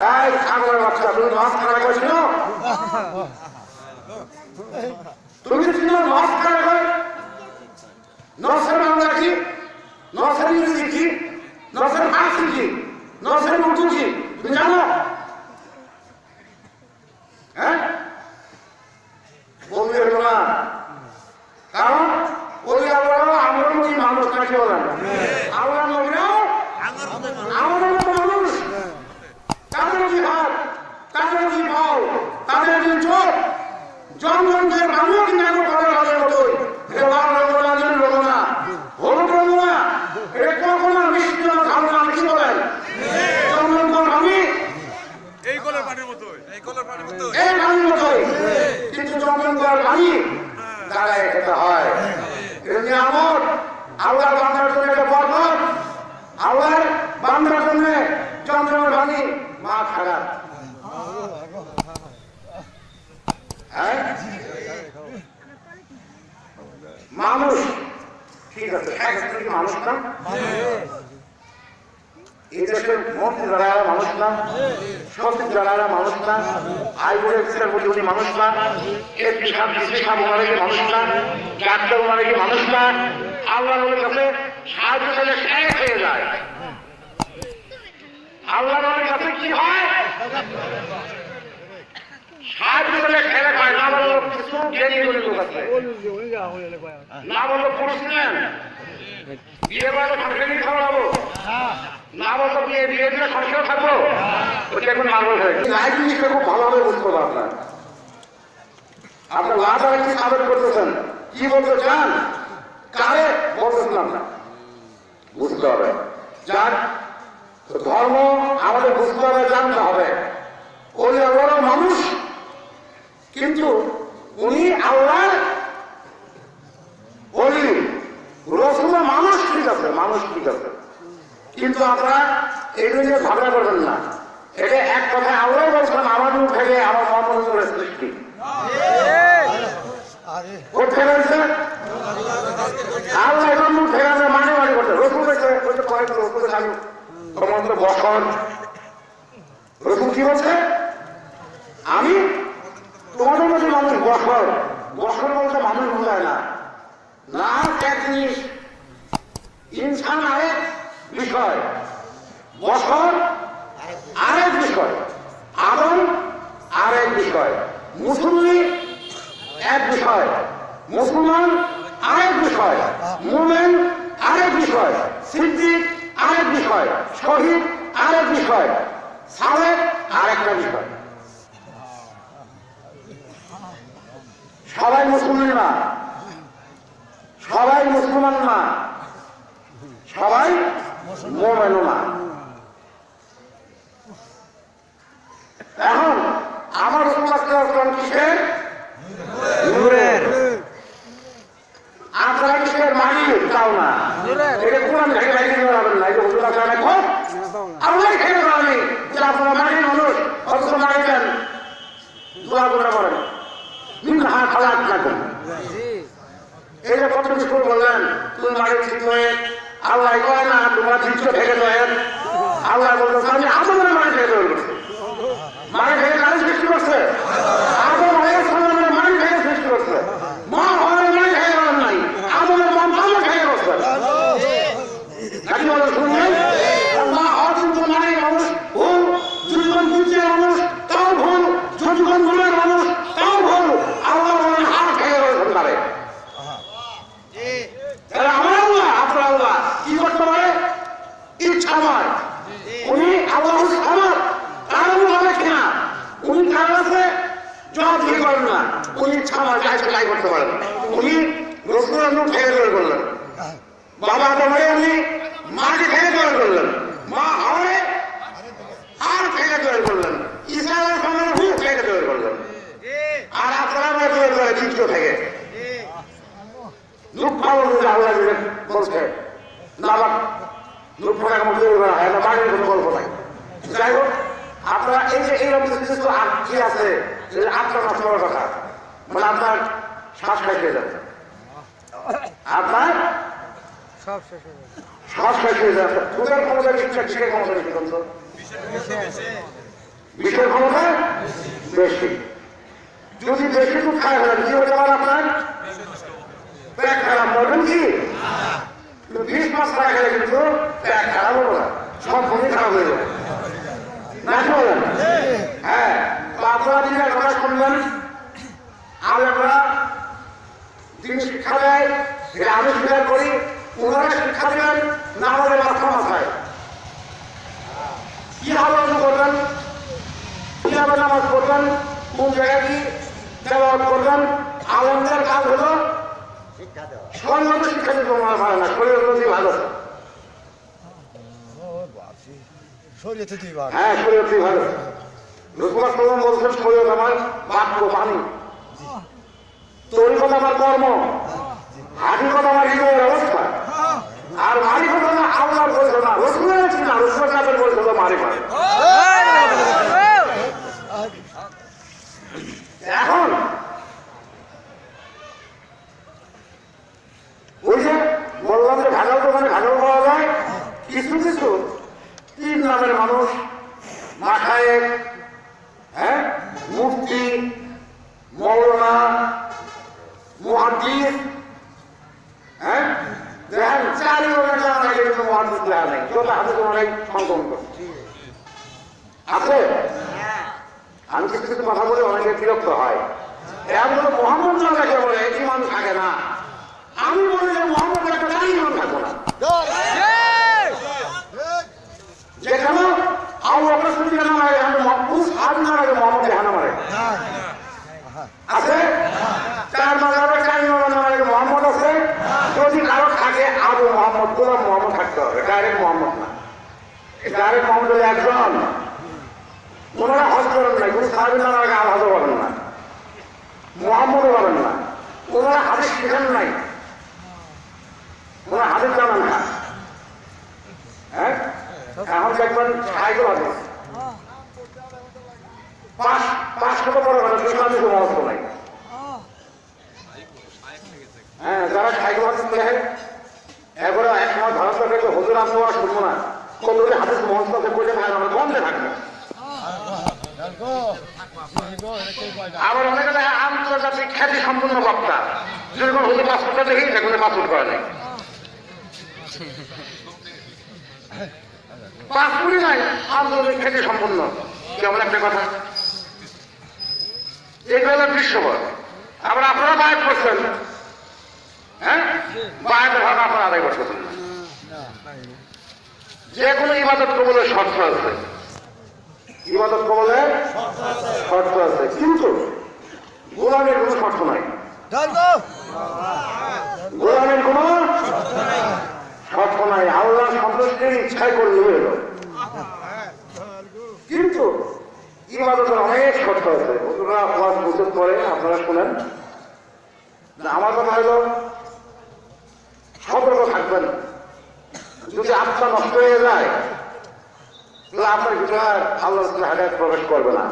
এই ছাগলের বাচ্চা, তুমি মাছ খারাপ করেছিল? তুমি ছিল মাছ খারাপ করে? নসের বাংলা কি? নসের ইংরেজি কি? নসের ফার্সি কি? নসের উর্দু কি? তুমি জানো? হ্যাঁ, বলতে হলো না, কারণ ওই আল্লাহ আমার মতো মানুষ কাকে বলেন? আল্লাহ নবীরাও আমাদের মতো মানুষ। তাদের জিহাদ, তাদের জিহাদ, তাদের চোখ জনগণকে আমিও কিন্তু এখন করার ভাবের মতোই লাল রঙ না, নীল রঙ না, হলুদ রঙ না, এটা কখনো মিষ্টি না, ভালো না, কি বলেন? জনগণ আমি এই কলের পানির মতোই, এই পানির মতোই, কিন্তু জনগণ পানি দাঁড়ায় খেতে হয়। এটা নিয়ামত, আল্লাহর বান্দার জন্য একটা বরকত, আল্লাহর বান্দার জন্য জনগণের পানি মা খারাপ। মানুষ ঠিক আছে, মানুষ না, এই দেশের মন্ত্রী যারা মানুষ না, সচিব যারা মানুষ না, আইবোর্ডের বিচারপতি উনি মানুষ না, এমপি সাহেব ডিসি সাহেব ওনারা কি মানুষ না, ডাক্তার ওনারা কি মানুষ না? আল্লাহর কাছে সাহায্য করলে শেষ হয়ে যায়। আল্লাহর কাছে কি হয়? সাহায্য করলে খেলে খায় না। বললো কিছু জ্ঞানী করে লোক আছে, না বললো পুরুষ নেন বিয়ে করে সংসার নিয়ে খাওয়াবো, না বলতো বিয়ে বিয়ে দিলে সংসার থাকবো, ওটা এখন মার্বল হয়ে গেছে। লাইফ জিনিসটা খুব ভালোভাবে বুঝতে হবে। আপনার লাভ আর কি আবেদন করতেছেন, কি বলতে চান, কারে বলতেছেন না বুঝতে হবে। যার ধর্ম আমাদের বুঝতে হবে, জানতে হবে। ওই আল্লাহর মানুষ, কিন্তু উনি আল্লাহ বলি রসুল মানুষ, ঠিক আছে, মানুষ ঠিক আছে, কিন্তু আপনারা এটা নিয়ে ঝগড়া করবেন না। এটা এক কথায় আল্লাহ বলছেন আমার মুখ থেকে আমার মহাপুরুষের সৃষ্টি কোথায় রয়েছে? আল্লাহ এখন মুখ থেকে আমরা মানে মানে করতে রসুল কয়েক রসুলের আমি সমস্ত বসন রসুল কি বলছে? আমি তোমাদের মধ্যে মানুষ বসর, বসর বলতে মানুষ বোঝায় না, না এক জিনিস, ইনসান আরেক বিষয়, বসর আরেক বিষয়, আদম আরেক বিষয়, মুসলিম এক বিষয়, মুসলমান আরেক বিষয়, মুমিন আরেক বিষয়, সিদ্দিক আরেক বিষয়, শহীদ আরেক বিষয়, সালেক আরেকটা বিষয়। সবাই মুসলমান না, সবাই মুসলমান না, সবাই মুমিন না। এখন আমার রসুল কিসের? নূরের। আপনারা কিসের? মানি তাও না, এটা কোরআন থেকে বাইরে নিয়ে যাবেন না, এটা হুজুর আসলে খুব আল্লাহ খেয়ে যাবে যে আপনারা মানি মানুষ অথচ মানি দেন, দোয়া করে বলেন মিনহা খালাকনাকুম। এই যে কত কিছু বললেন, তুমি মারি ঠিক হয়ে আল্লাহ কয় না তোমার চিত্র ভেঙে দেন, আল্লাহ বলতো আমি আদমের মারি ভেঙে দেবো, মারি ভেঙে মারি সৃষ্টি করছে, আদম আলাইহিসসালামের মারি ভেঙে সৃষ্টি করছে, মা হয় মারি ভেঙে বলেন নাই, আদমের মা তাহলে ভেঙে করছে নাকি বলেন? শুনলেন মা হওয়ার কিন্তু মারি মানুষ ভুল, যুগন বুঝে মানুষ তাও ভুল, যুগন ভুলের মানুষ তাও ভুল, আল্লাহ বলেন হাত ভেঙে রয়েছেন পারে। আমার আল্লাহ আপনার আল্লাহ কি করতে পারে? ইচ্ছা আমার, উনি আল্লাহ আমার তার হবে কিনা উনি তার কাছে জবাব দিয়ে করেন না, উনি ইচ্ছা আমার যাই সেটাই করতে পারেন। উনি রসুল ভেঙে তৈরি করলেন, বাবা তোমারে উনি মাকে ভেঙে তৈরি করলেন, মা হাওয়ারে আর ভেঙে তৈরি করলেন, ঈসা আলাইহিস সালামের রূহ ভেঙে তৈরি করলেন, আর আপনারা তৈরি করে চিত্র থেকে দুঃখ আল্লাহ বলছে না, আবার দুঃখ এমন তৈরি করা হয় না, বাড়ির কোনো গল্প নাই। যাই হোক, আপনারা এই যে এইরকম কিছু কি আছে আপনার নষ্ট করার কথা, মানে আপনার শ্বাস খাইতে যাচ্ছে, আপনার শ্বাস খাইতে যাচ্ছে, ক্ষমতা ক্ষমতা ক্ষমতা বিষের ক্ষমতা বেশি। যদি বেশি দুধ খায় ফেলেন কি হতে পারে আপনার? পেট খারাপ, বলবেন কি? 20 মাস খাওয়া গেলে কিন্তু পেট খারাপ হবো না, সম্পূর্ণ খারাপ হয়ে যাবে না কি বলেন? হ্যাঁ, তো আপনারা যদি কথা শুনবেন, আমরা যিনি শিক্ষা দেয় এটা আমি স্বীকার করি, ওনারা শিক্ষা দেবেন না আমাদের মাথা মাথায়। কিভাবে অজু করবেন, কিভাবে নামাজ পড়বেন, কোন জায়গায় কি তেলাওয়াত করবেন, আলেমদের কাজ হলো সঙ্গত শিক্ষা দিতে আমার ভালো না, শরীরের প্রতি ভালো। হ্যাঁ, শরীরটি ভালো। রসুল্লাহ সাল্লাল্লাহু আলাইহি ওয়াসাল্লাম বলছেন শরীর আমার বাক্য বাণী, তরিকত আমার কর্ম, হাদিকত আমার হৃদয়ের অবস্থা, আর মারিফত না আল্লাহর বলছো না, রসুলের ছিল না, রসুলের কাদের বলছো তো মারিফত। এখন ওই যে বললাম যে ঘাটাল দোকানে ঘাটাল পাওয়া যায়, কিছু কিছু 3 নামের মানুষ, মাথায় হ্যাঁ মুফতি, মৌলানা, মুহাদ্দিস, হ্যাঁ দেখেন 4 জনের আগে কিন্তু মুহাদ্দিস লেখা নেই, যত হাতে তোমার সংকলন করছে আছে। আমি কিছু কিছু কথা বলে অনেকে বিরক্ত হয়, এমন মোহাম্মদ না লেখে বলে ইমান থাকে না। আমি বলি যে মোহাম্মদ একটা জানি ইমান থাকবো না, যেখানে আল্লাহ রসুলের নাম আগে মোহাম্মদ লেখানো মারে আছে, 4 মাযহাবের 4 ইমামের নাম আগে মোহাম্মদ আছে। যদি কারো থাকে আবু মোহাম্মদ, গোলাম মোহাম্মদ থাকতে হবে, ডাইরেক্ট মোহাম্মদ না। ডাইরেক্ট মোহাম্মদ হলে একজন। ওনারা হজ করেন নাই, কোনো সাহাবীর নাম আগে আল হজও বলেন না, মোহাম্মদও বলেন না, ওনারা হাদিস শিখেন নাই, ওনারা হাদিস জানেন না। হ্যাঁ, এখন দেখবেন সাইকেল হাদিস 500 বড় কথা ইসলামিক মহত্ব নাই। হ্যাঁ, যারা সাইকেল হাদিস লেখে এরপরে এক সময় ভারত সরকারকে হুজুর আমি আর শুনবো না, কতগুলি হাদিস মহত্বকে বলে ভাই আমরা বন্ধে থাকবে। আবার অনেকে দেখে আন্তর্জাতিক খ্যাতি সম্পূর্ণ বক্তা, যদি কোনো হুজুর পাসপোর্টটা দেখি সেখানে পাসপোর্ট করা নেই, পাসপোর্টই নাই, আন্তর্জাতিক খ্যাতি সম্পূর্ণ। কেমন একটা কথা, এগুলো হলো দৃশ্যপট। আবার আপনারা বায়াত করছেন, হ্যাঁ বায়াতের হক আপনারা আদায় করতেছেন না। যে কোনো ইবাদত কবুলের শর্ত আছে, ইবাদত কবুলের শর্ত আছে, কিন্তু গোলামের কোনো শর্ত নাই, গোলামের কোনো শর্ত নাই। আল্লাহ সন্তুষ্টির ইচ্ছাই করলে হলো, কিন্তু ইবাদতের অনেক শর্ত আছে। ওরা ওয়াজ প্রস্তুত করে, আপনারা শোনেন। আমার কথা হলো সতর্ক থাকবেন, যদি আত্মা নষ্ট হয়ে যায় তাহলে আপনার ভিতরে আল্লাহ হেদায়েত প্রবেশ করবে না,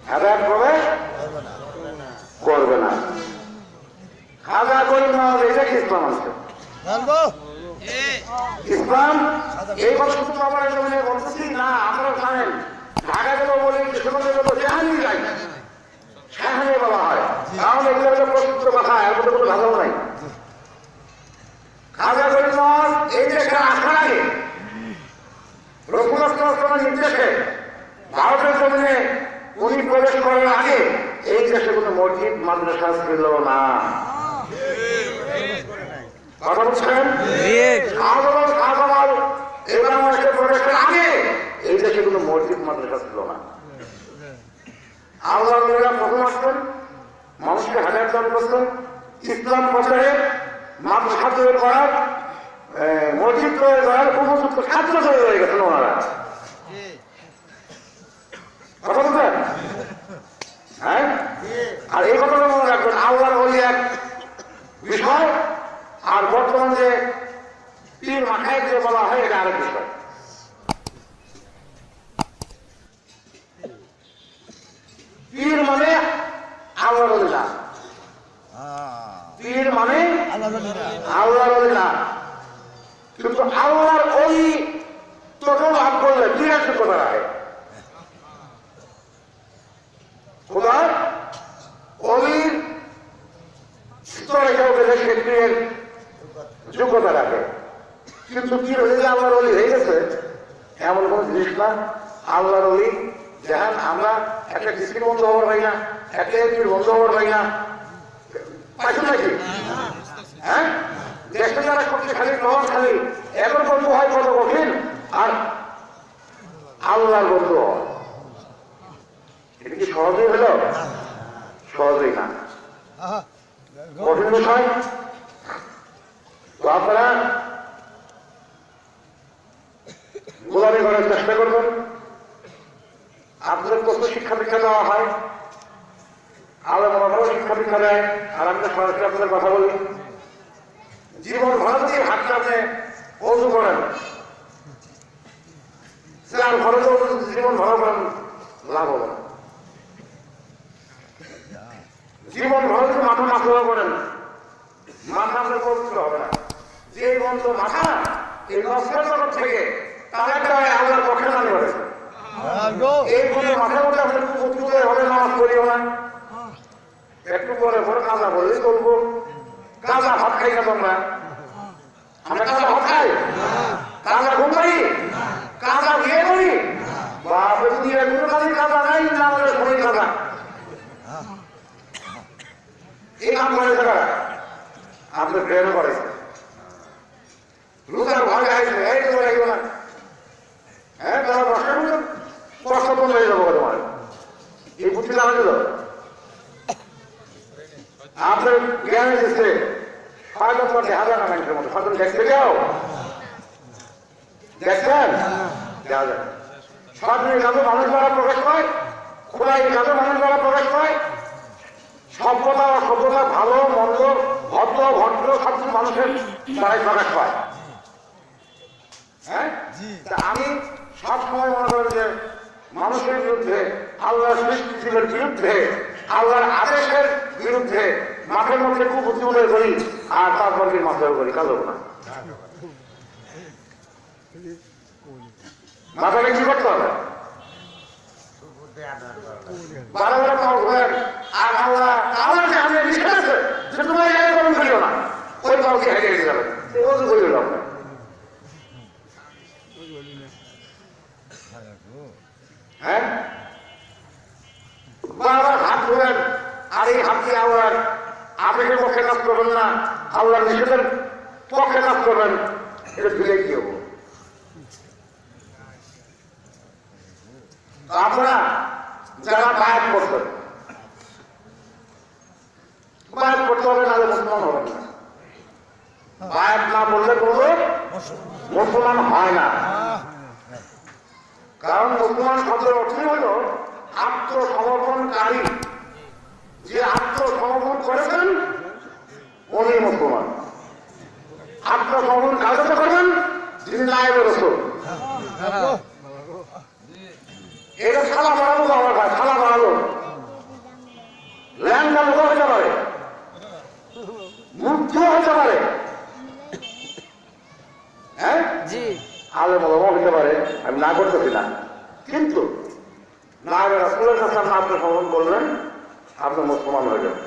হেদায়েত প্রবেশ করবে না। খাজা করি না, এটা কি ইসলাম আছে? ইসলাম এই কথা শুধু আমার বলতেছি না, আপনারা জানেন ঢাকা গেলেও বলি, সেখানে যাই, সেখানে বলা হয়, কারণ এগুলো প্রসিদ্ধ কথা, এর মধ্যে কোনো ভালো নাই। খাজা গরিব এই দেশে আসার আগে রসুলের নির্দেশে ভারতের জমিনে উনি প্রবেশ করার আগে এই দেশে কোনো মসজিদ মাদ্রাসা ছিল না। কথা বলছেন? শাহজালাল এই বাংলাদেশে প্রবেশের আগে এই দেশে কোনো মসজিদ মাদ্রাসা ছিল না। আল্লাহ প্রথম আসতেন, মানুষকে হেদায়েত দান করতেন, ইসলাম প্রচারে মাদ্রাসা তৈরি করার, মসজিদ তৈরি করার উপযুক্ত ছাত্র তৈরি হয়ে গেছেন ওনারা। কথা বলছেন? হ্যাঁ, আর এই কথাটা মনে রাখবেন, আল্লাহর ওলি এক বিষয়, আর বর্তমান যে পীর মাথায় যে বলা হয় এটা আরেক বিষয়। পীর মানে আল্লাহর ওলি না, পীর মানে আল্লাহর ওলি না। কিন্তু আল্লাহর ওলি টোটাল লাভ করলে পীরের কথা রাখে, খোদার অলির স্তরে কেউ গেলে ক্ষেত্রের যোগ্যতা রাখে, কিন্তু কি হয়েছে আল্লাহর অলি হয়ে গেছে এমন কোন জিনিস না। আল্লাহর অলি যেমন আমরা একটা ডিস্ট্রিক্ট বন্ধ হওয়ার পাই না, একটা এমপির বন্ধ হওয়ার পাই না, পাইছেন নাকি? হ্যাঁ, দেশটা যারা শক্তিশালী প্রভাবশালী এমন বন্ধু হয় কত কঠিন, আর আল্লাহর বন্ধু হয় এটা কি সহজেই হলো? সহজেই না, কঠিন বিষয়। তো আপনারা গোলামি করার চেষ্টা করবেন। আপনাদের কত শিক্ষা দীক্ষা দেওয়া হয়, আলাদা শিক্ষা দীক্ষা দেয়, আর আমরা সরাসরি আপনাদের কথা বলি। জীবন ভারতে হাতটা আপনি অজু করেন, আর ভারতে জীবন ভালো করেন, লাভ হবে না। জীবন ভারতে মাথা মাথা করেন, মাথা আপনার পবিত্র হবে না। যে বন্ধ মাথা এই নষ্টের জগৎ থেকে তারা আল্লাহর পক্ষে নামে করে, এই কোনো মাথার মধ্যে আপনার উপকৃত হবে, নামাজ করিও না। একটু পরে পরে কাজা বললেই চলবো। কাজা ভাত খাই না তোমরা? আমরা কাজা ভাত খাই, কাজা ঘুম পাই, কাজা বিয়ে করি, বাপরে দুনিয়া কোনো কাজে কাজা নাই, না আমাদের শরীর কাজা। এই কাম করে তারা আপনার প্রেরণ করে, রোজার ভয় গাইছে, এই তো লাগবে না। হ্যাঁ, তারা কষ্ট বন্ধ হয়ে যাবো তোমার, এই বুদ্ধি জানা দিল। আপনার জ্ঞানে দিচ্ছে হয়তো তোমার দেখা যায় না মানুষের মতো, হয়তো দেখতে যাও, দেখছেন দেখা যায় সরকারি কাজে মানুষ দ্বারা প্রকাশ পায়, খোলাই কাজে মানুষ দ্বারা প্রকাশ পায়। সভ্যতা অসভ্যতা, ভালো মন্দ, ভদ্র ভদ্র সবকিছু মানুষের দ্বারাই প্রকাশ পায়। হ্যাঁ, আমি সবসময় মনে করি যে মানুষের বিরুদ্ধে, আল্লাহর সৃষ্টিশীলের বিরুদ্ধে, আল্লাহর আদেশের বিরুদ্ধে মাঠের মধ্যে খুব বুদ্ধিমূলক করি, আর তারপর কি মাথায় করি কাজ না। মাথাটা কি করতে হবে? বারো বারো পাও ঘোরেন, আর আল্লাহ আমার যে আমি নিষেধ আছে সে তোমার জায়গায় গ্রহণ করিও না, ওই পাওকে হেরে গেছে যাবে, ওজু করিল আপনার। হ্যাঁ, বারবার হাত ধরেন, আর এই হাত দিয়ে আল্লাহর আবেগের পক্ষে কাজ করবেন না, আল্লাহর নিষেধের পক্ষে কাজ করবেন, এটা ভুলে কি হবো? আপনারা যারা বায়াত করবেন, বায়াত করতে হবে, নাহলে মুসলমান হবেন না। বায়াত না বললে কোনো মুসলমান হয় না, কারণ মুসলমান শব্দের অর্থই হল আত্মসমর্পণকারী। যে আত্মসমর্পণ করেছেন উনি মুসলমান। আত্মসমর্পণ কাজ করবেন যিনি নায়েবে রাসূল। এটা ছালা বাড়ালো, আমার ভাই ছালা বাড়ালো, ল্যাংটা লোক হতে পারে, মুগ্ধ হতে পারে, হ্যাঁ জি, আলেম ওলামা হতে পারে, আমি না করতেছি না, কিন্তু নায়েবে রাসূলের কাছে আপনি আত্মসমর্পণ করলেন, আপনি মুসলমান হয়ে যাবেন।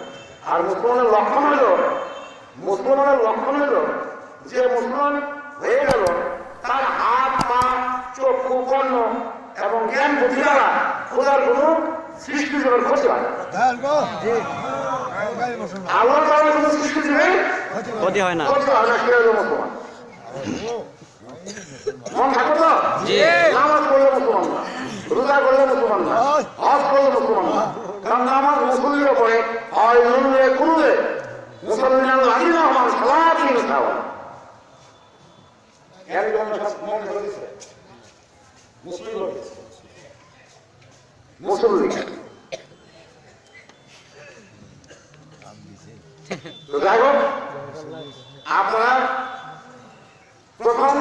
আর মুসলমানের লক্ষণ হইল, মুসলমানের লক্ষণ হইল যে মুসলমান হয়ে গেল তার হাত পা চক্ষু কর্ণ এবং জ্ঞান বুদ্ধি দ্বারা খোদার কোন সৃষ্টি জীবের ক্ষতি হয় না। আল্লাহ তাআলার কোন সৃষ্টি জীবের ক্ষতি হয় না, ক্ষতি হয় না, সে হল মুসলমান। মন থাকো তো, নামাজ পড়লে মুসলমান না, রোজা করলে মুসলমান না, হজ করলে মুসলমান না, কারণ নামাজ মুসলিমের উপরে হয় নুনলে কুনলে মুসলমান লাগিনা আমার সালাতিন খাওয়া এর জন্য সব মন ধরে দিচ্ছে মুসলিম লোক, মুসলিম। তো যাই হোক, আপনারা প্রথম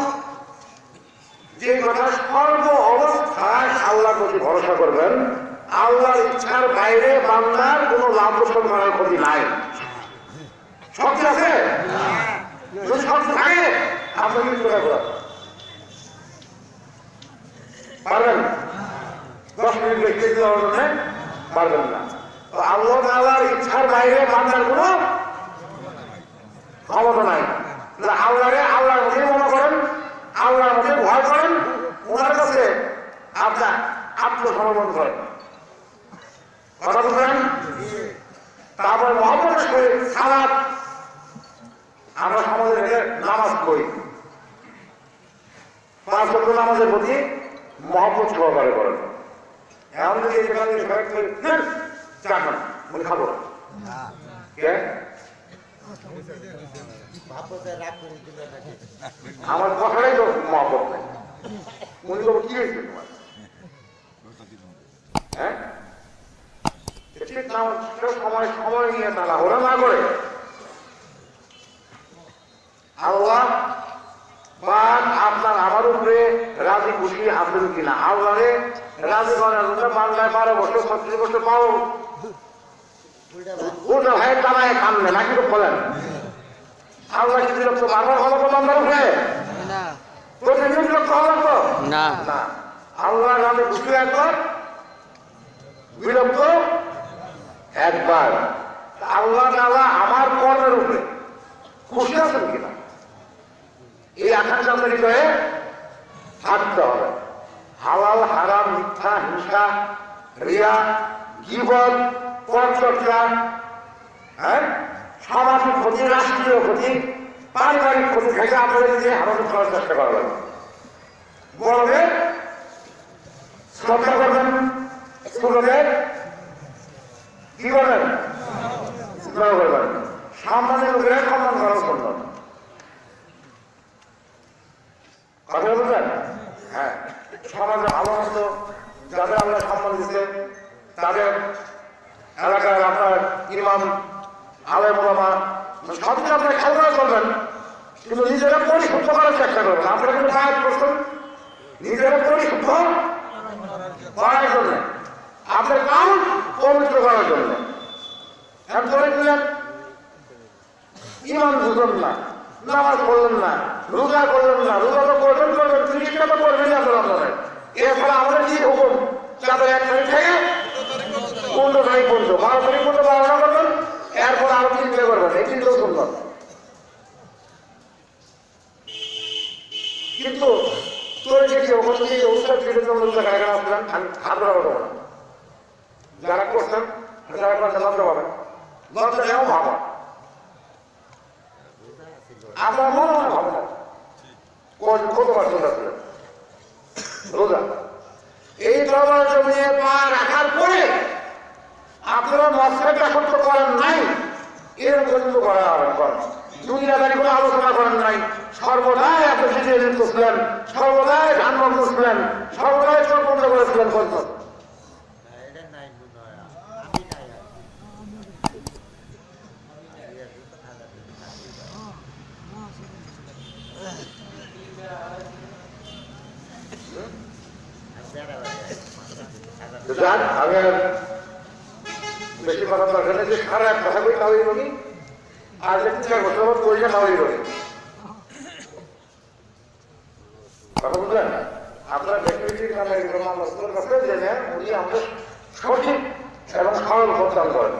যে কথা সর্ব অবস্থায় আল্লাহর প্রতি ভরসা করবেন। আল্লাহর ইচ্ছার বাইরে বান্দার কোন লাভ লোকসান করার ক্ষতি নাই। শক্তি আছে, যদি শক্তি থাকে আপনি মৃত্যু পারবেন, 10 মিনিট দেখতে পারবেন না। তো আল্লাহ তাআলার ইচ্ছার বাইরে বান্দার কোনো ক্ষমতা নাই। আল্লাহরে আল্লাহর মধ্যে মনে করেন, আল্লাহর মধ্যে ভয় করেন, ওনার কাছে আপনার আত্মসমর্পণ করেন। কথা বুঝলেন? তারপরে মহব্বতের সহিত সালাত, আমরা সমাজে থেকে নামাজ পড়ি, 5 ওয়াক্ত নামাজের প্রতি মহব্বত সহকারে করেন। এখন যদি চান উনি খাবো আমার কথাটাই তো মহব্বত নাই, উনি তো কি হয়েছে তোমার? হ্যাঁ, সময় সময় নিয়ে তারা ওরা না করে। আল্লাহ আপনার আমার উপরে রাজি খুশি আছেন কিনা? আল্লাহরে রাজি করার জন্য বাংলায় 12 বছর 36 বছর পাও ওটা ভাই টানায় কানবে নাকি তো বলেন? আল্লাহ কি বিরক্ত বারবার হলো তো বান্দার উপরে? প্রতিদিন বিরক্ত হলাম তো না। আল্লাহ রাজি খুশি একবার, বিরক্ত একবার। আল্লাহ তাআলা আমার কর্মের উপরে খুশি আছেন কিনা এই আকাঙ্ক্ষা হয়ে থাকতে হবে। হালাল হারাম, মিথ্যা, হিংসা, রিয়া, গীবত, পরচর্চা, হ্যাঁ, সামাজিক ক্ষতি, রাষ্ট্রীয় ক্ষতি, পারিবারিক ক্ষতি থেকে আপনাদের নিজে হেফাজত করার চেষ্টা করবেন। বড়দের শ্রদ্ধা করবেন, ছোটদের কি করবেন? করবেন। সামনে লোকের সম্মান করার জন্য কথা বলবেন। হ্যাঁ, সমাজে ভালো মন্দ যাদের আমরা সম্মান দিতে, তাদের এলাকার আপনার ইমাম, আলেম ওলামা সবকে আপনার খেয়াল করে করবেন, কিন্তু নিজেরা পরিশুদ্ধ করার চেষ্টা করবেন। আপনারা কিন্তু কাজ করছেন নিজেরা পরিশুদ্ধ করার জন্য, আপনার কাজ পবিত্র করার জন্য। এরপরে দিলেন ইমান বুঝলেন না, নামাজ পড়লেন না, রোজা করলেন না, রোজা তো করবেন 30টা তো করবেনই আপনার রমজানে। এরপরে আমাদের কি হুকুম? চাঁদের 1 তারিখ থেকে 15 তারিখ পর্যন্ত, 12 তারিখ পর্যন্ত 12টা করবেন, এরপর আরো 3টা করবেন। এই 3টাও সুন্দর। কিন্তু তোর যে কি ওখান থেকে উৎসব আসলেন আপনারা বলবো না, যারা করছেন যারা করছেন লজ্জা পাবেন, লজ্জা নেও ভাবা আপনার মনে মনে ভাবে না কতবার চলে আসলেন রোজা। এই দরবার জমিয়ে পা রাখার পরে আপনারা মশলাটা সত্য করেন নাই, এরকম কিন্তু করা হবে করেন। দুনিয়াদারি কোনো আলোচনা করেন নাই, সর্বদাই আপনি সিজে করছিলেন, সর্বদাই ধান বন্ধ ছিলেন, সর্বদাই চোখ বন্ধ করেছিলেন। বলছেন আমি বেশি কথা দরকার নেই, যে খারাপ কথা বলি তাহলে রোগী আর 4 বছর করলে তাহলেই রোগী। কথা বুঝলেন? আপনার ব্যক্তির কাছে জেনে উনি আমাদের সঠিক এবং সরল প্রদান করেন।